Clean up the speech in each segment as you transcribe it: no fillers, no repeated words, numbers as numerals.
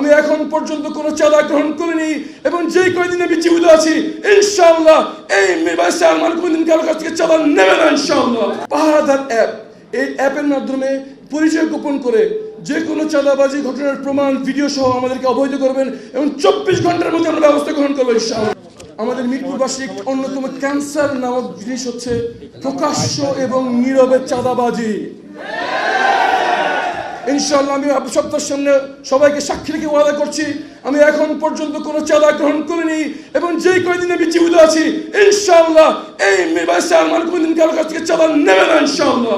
আমি এখন পর্যন্ত কোনো চাঁদা গ্রহণ করিনি এবং যে কয়দিন আমি জীবিত আছি ইনশাআল্লাহ এই ভাইস চেয়ারম্যান কোনদিন কারো কাছ থেকে চাঁদা নেবে না ইনশাআল্লাহ। পাহারাদার অ্যাপ, এই অ্যাপের মাধ্যমে পরিচয় গোপন করে যে কোনো চাঁদাবাজি ঘটনার প্রমাণ ভিডিও সহ আমাদেরকে অবহিত করবেন এবং 24 ঘন্টার মধ্যে আমরা ব্যবস্থা গ্রহণ করবো ইনশাআল্লাহ। আমাদের মিরপুরবাসী অন্যতম ক্যান্সার নামক জিনিস হচ্ছে প্রকাশ্য এবং নীরবে চাঁদাবাজি। ইনশাআল্লাহ আমি সপ্তাহের সামনে সবাইকে সাক্ষী রেখে ওয়াদা করছি আমি এখন পর্যন্ত কোনো চাঁদা গ্রহণ করিনি এবং যে কয়দিন আমি জীবিত আছি ইনশাআল্লাহ এই ভাইস চেয়ারম্যান কোনদিন কারো কাছ থেকে চাঁদা নেবে না ইনশাআল্লাহ।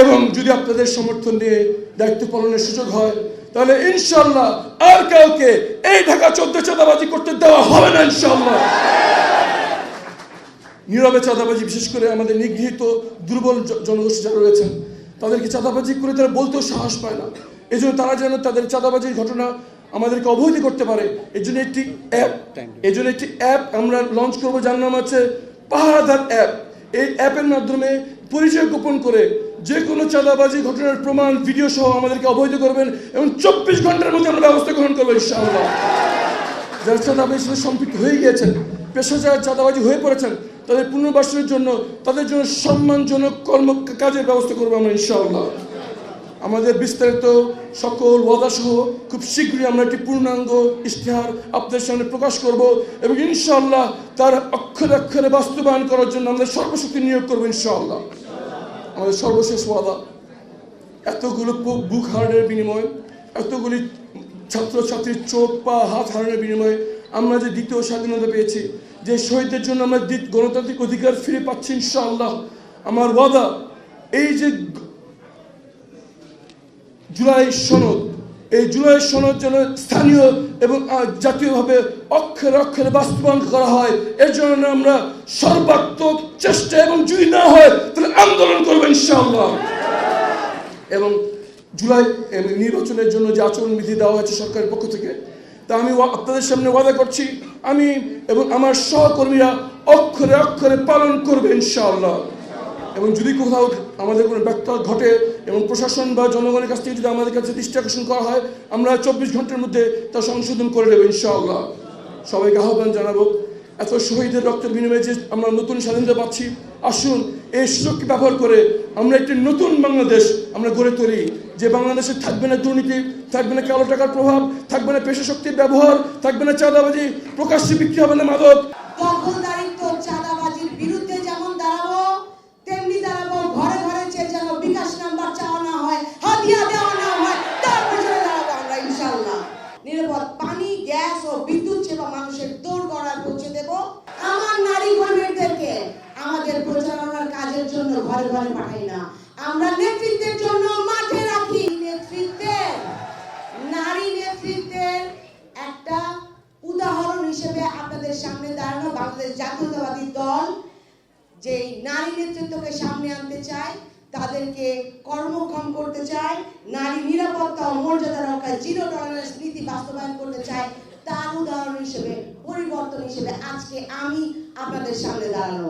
এবং যদি আপনাদের সমর্থন নিয়ে দায়িত্ব পালনের সুযোগ হয় তাহলে ইনশাআল্লাহ আর কাউকে এই ঢাকা 14 চাঁদাবাজি করতে দেওয়া হবে না ইনশাআল্লাহ। নীরবে চাঁদাবাজি, বিশেষ করে আমাদের নিগৃহীত দুর্বল জনগোষ্ঠী যারা রয়েছেন তাদেরকে চাঁদাবাজি করে তারা বলতেও সাহস পায় না। এই জন্য তারা যেন তাদের চাঁদাবাজির ঘটনা আমাদেরকে অবহিত করতে পারে এই জন্য একটি অ্যাপ আমরা লঞ্চ করবো, যার নাম আছে পাহারাদার অ্যাপ। এই অ্যাপের মাধ্যমে পরিচয় গোপন করে যে কোনো চাঁদাবাজি ঘটনার প্রমাণ ভিডিও সহ আমাদেরকে অবহিত করবেন এবং 24 ঘন্টার মধ্যে আমরা ব্যবস্থা গ্রহণ করবো ইনশাআল্লাহ। যারা চাঁদাবাজির সাথে সম্পৃক্ত হয়ে গিয়েছেন, পেশাদার চাঁদাবাজি হয়ে পড়েছেন, তাদের পুনর্বাসনের জন্য তাদের জন্য সম্মানজনক কাজের ব্যবস্থা করবো আমরা ইনশাআল্লাহ। আমাদের বিস্তারিত সকল ওয়াদা সহ খুব শীঘ্রই আমরা একটি পূর্ণাঙ্গ ইশতেহার আপনাদের সামনে প্রকাশ করব এবং ইনশাআল্লাহ তার অক্ষরে অক্ষরে বাস্তবায়ন করার জন্য আমরা সর্বশক্তি নিয়োগ করবো ইনশাআল্লাহ। আমাদের সর্বশেষ ওয়াদা, এতগুলো বুক হারানোর বিনিময়ে, এতগুলি ছাত্রছাত্রীর চোখ পা হাত হারানোর বিনিময়ে আমরা যে দ্বিতীয় স্বাধীনতা পেয়েছি, যে শহীদদের জন্য আমরা গণতান্ত্রিক অধিকার ফিরে পাচ্ছি ইনশাআল্লাহ, আমার ওয়াদা এই যে জুলাই সনদ, এই জুলাই সনদ যেন স্থানীয় এবং জাতীয়ভাবে অক্ষরে অক্ষরে বাস্তবায়ন করা হয়, এর জন্য আমরা সর্বাত্মক চেষ্টা এবং যদি না হয় তাহলে আন্দোলন করবো ইনশাআল্লাহ। এবং জুলাই নির্বাচনের জন্য যে আচরণবিধি দেওয়া হয়েছে সরকারের পক্ষ থেকে, তা আমি আপনাদের সামনে ওয়াদা করছি আমি এবং আমার সহকর্মীরা অক্ষরে অক্ষরে পালন করবে ইনশাআল্লাহ। এবং যদি কোথাও আমাদের কোনো ব্যর্থতা ঘটে এবং প্রশাসন বা জনগণের কাছ থেকে যদি আমাদের কাছে দৃষ্টি আকর্ষণ করা হয় আমরা 24 ঘন্টার মধ্যে তা সংশোধন করে দেবো ইনশাআল্লাহ। সবাইকে আহ্বান জানাবো, এত শহীদের রক্তের বিনিময়ে যে আমরা নতুন স্বাধীনতা পাচ্ছি, আসুন এই সুযোগকে ব্যবহার করে আমরা একটি নতুন বাংলাদেশ আমরা গড়ে তুলি, যে বাংলাদেশে থাকবে না দুর্নীতি, থাকবে না কালো টাকার প্রভাব, থাকবে না পেশা শক্তির ব্যবহার, থাকবে না চাঁদাবাজি, প্রকাশ্যে বিক্রি হবে না মাদক। দখলদারিত্ব চাঁদাবাজির বিরুদ্ধে যেমন দাঁড়াবো তেমনি দাঁড়াবো ঘরে ঘরে যে যেন বিকাশ নাম্বার চাওয়া না হয়, হাদিয়া দেওয়া না হয়, তার পেছনে দাঁড়াবো আমরা ইনশাআল্লাহ। নিরাপদ পানি, গ্যাস ও বিদ্যুৎ সেবা মানুষের দৌড় গড়ায় পৌঁছে দেব। আমার নারী কর্মীদেরকে আমাদের প্রচারণার কাজের জন্য ঘরে ঘরে পাঠাই না, আমরা নেতৃত্বের জন্য মাঠে রাখি। নারী নেতৃত্বের একটা উদাহরণ হিসেবে আপনাদের সামনে দাঁড়ানো বাংলাদেশ জাতীয়তাবাদী দল যে নারী নেতৃত্বকে সামনে আনতে চায়, তাদেরকে কর্মক্ষম করতে চায়, নারী নিরাপত্তা ও মর্যাদা রক্ষায় জিরো টলারেন্স নীতি বাস্তবায়ন করতে চায়, তার উদাহরণ হিসেবে, পরিবর্তন হিসেবে আজকে আমি আপনাদের সামনে দাঁড়ানো।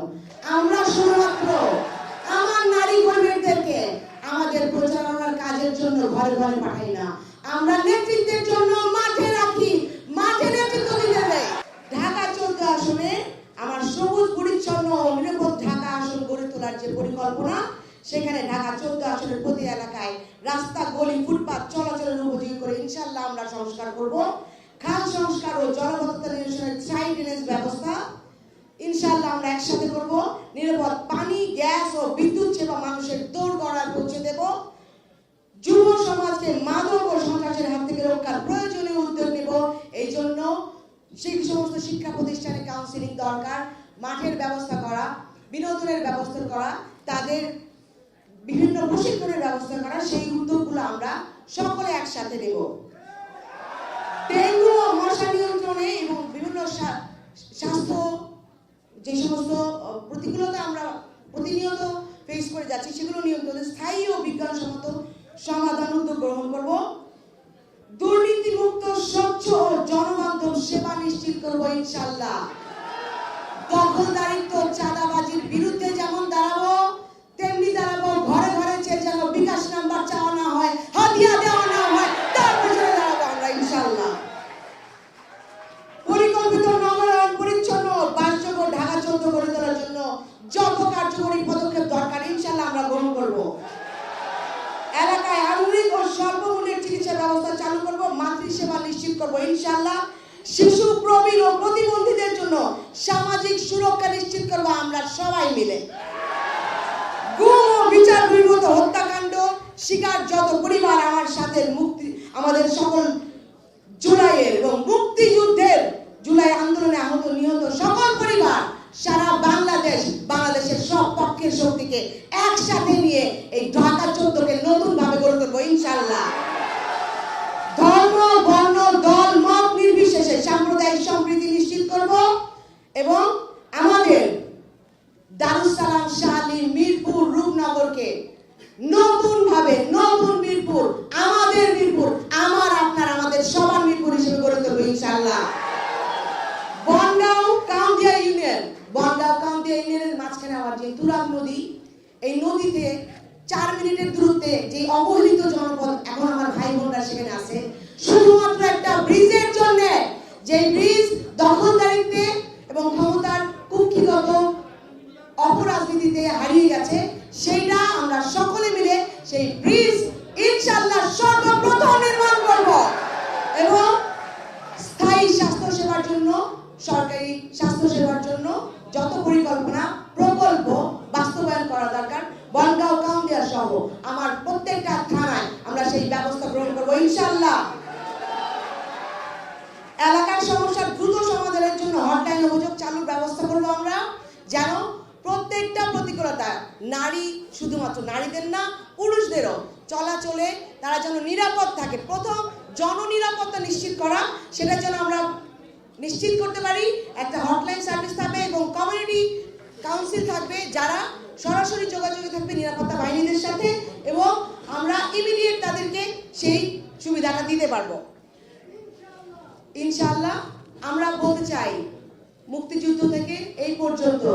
আমরা শুধুমাত্র আমার নারী কর্মীদেরকে আমাদের প্রচারণার কাজের জন্য ঘরে ঘরে পাঠাই না, আমরা নেতৃত্বের জন্য মাঠে রাখি, মাঠে নেতৃত্ব দিতে দেয়। ঢাকা 14 আসনে আমার সবুজ পরিচ্ছন্ন ও নিরাপদ ঢাকা আসন গড়ে তোলার যে পরিকল্পনা, সেখানে ঢাকা 14 আসনের প্রতি এলাকায় রাস্তা, গলি, ফুটপাত চলাচলের উপযোগী করে ইনশাআল্লাহ আমরা সংস্কার করব। খাল সংস্কার ও জলবদ্ধতা নিরসনের স্থায়ী ড্রেনেজ ব্যবস্থা ইনশাআল্লাহ আমরা একসাথে করব। নিরাপদ পানি, গ্যাস ও বিদ্যুৎ সেবা মানুষের দৌড় গড়ায় পৌঁছে দেব। যুব সমাজকে মাদক ও সন্ত্রাসের হাত থেকে রক্ষার প্রয়োজনীয় উদ্যোগ নেব। এই জন্য সেই সমস্ত শিক্ষা প্রতিষ্ঠানে কাউন্সিলিং দরকার, মাঠের ব্যবস্থা করা, বিনোদনের ব্যবস্থা করা, তাদের বিভিন্ন প্রশিক্ষণের ব্যবস্থা করা, সেই উদ্যোগগুলো আমরা সকলে একসাথে নেব। ডেঙ্গু ও মশা নিয়ন্ত্রণে এবং বিভিন্ন স্বাস্থ্য যে সমস্ত প্রতিকূলতা আমরা প্রতিনিয়ত ফেস করে যাচ্ছি, সেগুলো নিয়ন্ত্রণে স্থায়ী ও বিজ্ঞানসম্মত সমাধান উদ্যোগ গ্রহণ করব। দুর্নীতিমুক্ত, স্বচ্ছ ও জনবান্ধব সেবা নিশ্চিত করব ইনশাআল্লাহ। দখলদারিত্ব চাঁদাবাজির বিরুদ্ধে যেমন দাঁড়াবো তেমনি দাঁড়াবো ঘরে ঘরে যে যেন বিকাশ নাম্বার চাওয়া না হয়, হাদিয়া দেওয়া না হয়, তার পরিষেবা নিশ্চিত করব ইনশাআল্লাহ। শিশু, প্রবীণ ও প্রতিবন্ধীদের জন্য সামাজিক সুরক্ষা নিশ্চিত করব আমরা সবাই মিলে। গুম ও বিচার বহির্ভূত হত্যাকাণ্ড শিকার যত পরিবার আমার সাথে আমাদের সকল জুলাইয়ের এবং মুক্তিযুদ্ধের জুলাই আন্দোলনে আহত নিহত সকল পরিবার সারা বাংলাদেশের সব পক্ষের শক্তিকে একসাথে নিয়ে এই ঢাকা 14কে নতুন ভাবে গড়ে তুলবো ইনশাআল্লাহ। ধর্ম, বর্ণ, দল, মত নির্বিশেষে সাম্প্রদায়িক সম্প্রীতি নিশ্চিত করব এবং আমাদের দারুস সালাম, শাহলী, মিরপুর, রূপনগরকে নতুন মিরপুর, আমাদের মিরপুর, আপনার আমাদের সবার মিরপুর হিসেবে গড়ে তুলব ইনশাআল্লাহ। বনগাঁও কাউন্দিয়া ইউনিয়নের মাঝখানে আমার যে তুরাগ নদী, এই নদীতে 4 মিনিটের দূরত্বে যে অবহেলিত জনপদ এখন আমার ভাই বোনরা সেখানে আছে, শুধুমাত্র একটা ব্রিজের জন্য, যে ব্রিজ দখলদারিত্বে এবং ক্ষমতার কুক্ষিগত অপরাজনীতিতে হারিয়ে গেছে, সেইটা আমরা সকলে মিলে সেই ব্রিজ ইনশাআল্লাহ সর্বপ্রথম নির্মাণ করব এবং স্থায়ী স্বাস্থ্যসেবার জন্য, সরকারি স্বাস্থ্যসেবার জন্য যত পরিকল্পনা প্রকল্প বাস্তবায়ন করা দরকার বনগাঁও, কাউন্দিয়া সহ আমার প্রত্যেকটা থানায় আমরা সেই ব্যবস্থা গ্রহণ করব ইনশাআল্লাহ। এলাকার সমস্যার দ্রুত সমাধানের জন্য হটলাইন অভিযোগ চালুর ব্যবস্থা করব আমরা, যেন প্রত্যেকটা প্রতিকূলতা, নারী, শুধুমাত্র নারীদের না, পুরুষদেরও চলাচলে তারা যেন নিরাপদ থাকে। প্রথম জননিরাপত্তা নিশ্চিত করা, সেটা যেন আমরা নিশ্চিত করতে পারি। একটা হটলাইন সার্ভিস থাকবে এবং কমিউনিটি কাউন্সিল থাকবে, যারা সরাসরি যোগাযোগে থাকবে নিরাপত্তা বাহিনীদের সাথে এবং আমরা ইমিডিয়েট তাদেরকে সেই সুবিধাটা দিতে পারবো ইনশাআল্লাহ। আমরা বলতে চাই, মুক্তিযুদ্ধ থেকে এই পর্যন্ত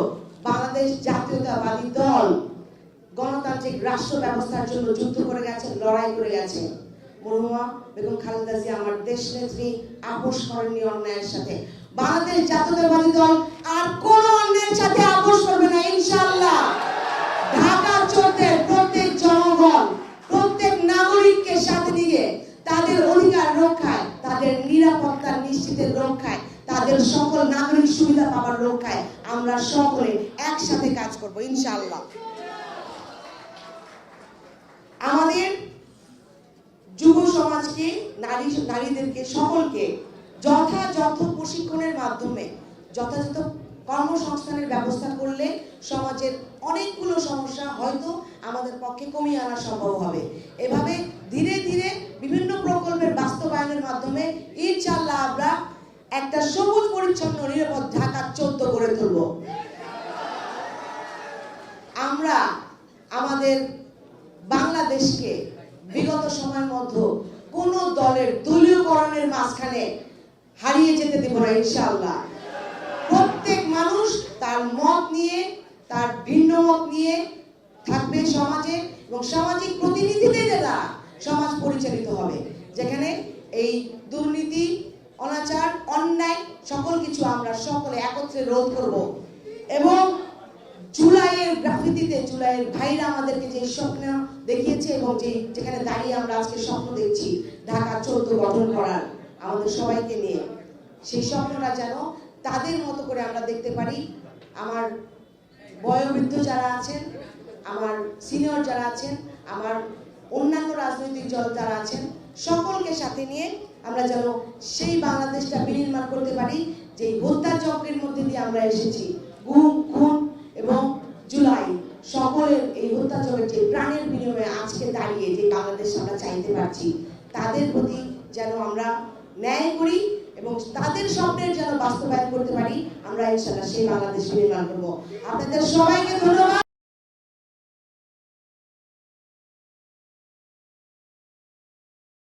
বাংলাদেশ জাতীয়তাবাদী দল গণতান্ত্রিক রাষ্ট্র ব্যবস্থার জন্য যুদ্ধ করে গেছে, লড়াই করে গেছে। মরহুমা বেগম খালেদা জিয়া আমার দেশ নেত্রী আপোষ করেননি অন্যায়ের সাথে। বাংলাদেশ জাতীয়তাবাদী দল আর কোন অন্যায়ের সাথে আপোষ করবে না ইনশাআল্লাহ। ঢাকা 14 প্রত্যেক জনগণ, প্রত্যেক নাগরিককে সাথে নিয়ে তাদের অধিকার রক্ষায়, তাদের নিরাপত্তা নিশ্চিতের রক্ষায়, তাদের সকল নাগরিক সুবিধা পাওয়ার রক্ষায় আমরা সকলে একসাথে কাজ করব ইনশাআল্লাহ। আমাদের যুব সমাজকে, নারীদেরকে সকলকে যথাযথ প্রশিক্ষণের মাধ্যমে যথাযথ কর্মসংস্থানের ব্যবস্থা করলে সমাজের অনেকগুলো সমস্যা হয়তো আমাদের পক্ষে কমিয়ে আনা সম্ভব হবে। এভাবে ধীরে ধীরে বিভিন্ন প্রকল্পের বাস্তবায়নের মাধ্যমে ইনশাআল্লাহ আমরা একটা সবুজ পরিচ্ছন্ন নিরাপদ ঢাকা 14 গড়ে তুলব। আমরা আমাদের বাংলাদেশকে বিগত সময়ের মধ্যে কোন দলের দলীয়করণের মাঝখানে হারিয়ে যেতে দেব না ইনশাআল্লাহ। প্রত্যেক মানুষ তার মত নিয়ে, তার ভিন্ন মত নিয়ে থাকবে সমাজে এবং সামাজিক প্রতিনিধিদের দ্বারা সমাজ পরিচালিত হবে, যেখানে এই দুর্নীতি, অনাচার, অন্যায় সকল কিছু আমরা সকলে একত্রে রোধ করব এবং জুলাইয়ের গ্রাফিতিতে জুলাইয়ের ভাইরা আমাদেরকে যে স্বপ্ন দেখিয়েছে এবং যেখানে দাঁড়িয়ে আমরা আজকে স্বপ্ন দেখছি ঢাকা 14 গঠন করার আমাদের সবাইকে নিয়ে, সেই স্বপ্নটা যেন তাদের মতো করে আমরা দেখতে পারি। আমার বয়োবৃদ্ধ যারা আছেন, আমার সিনিয়র যারা আছেন, আমার অন্যান্য রাজনৈতিক দল যারা আছেন, সকলকে সাথে নিয়ে আমরা যেন সেই বাংলাদেশটা বিনির্মাণ করতে পারি যে হত্যাযজ্ঞের মধ্যে দিয়ে আমরা এসেছি। গুম, খুন এবং জুলাই সকলের এই হত্যাযজ্ঞের যে প্রাণের বিনিময়ে আজকে দাঁড়িয়ে যে বাংলাদেশ আমরা চাইতে পারছি, তাদের প্রতি যেন আমরা ন্যায় করি এবং তাদের স্বপ্নের যেন বাস্তবায়ন করতে পারি, আমরা ইনশাআল্লাহ সেই বাংলাদেশ নির্মাণ করব। আপনাদের সবাইকে ধন্যবাদ।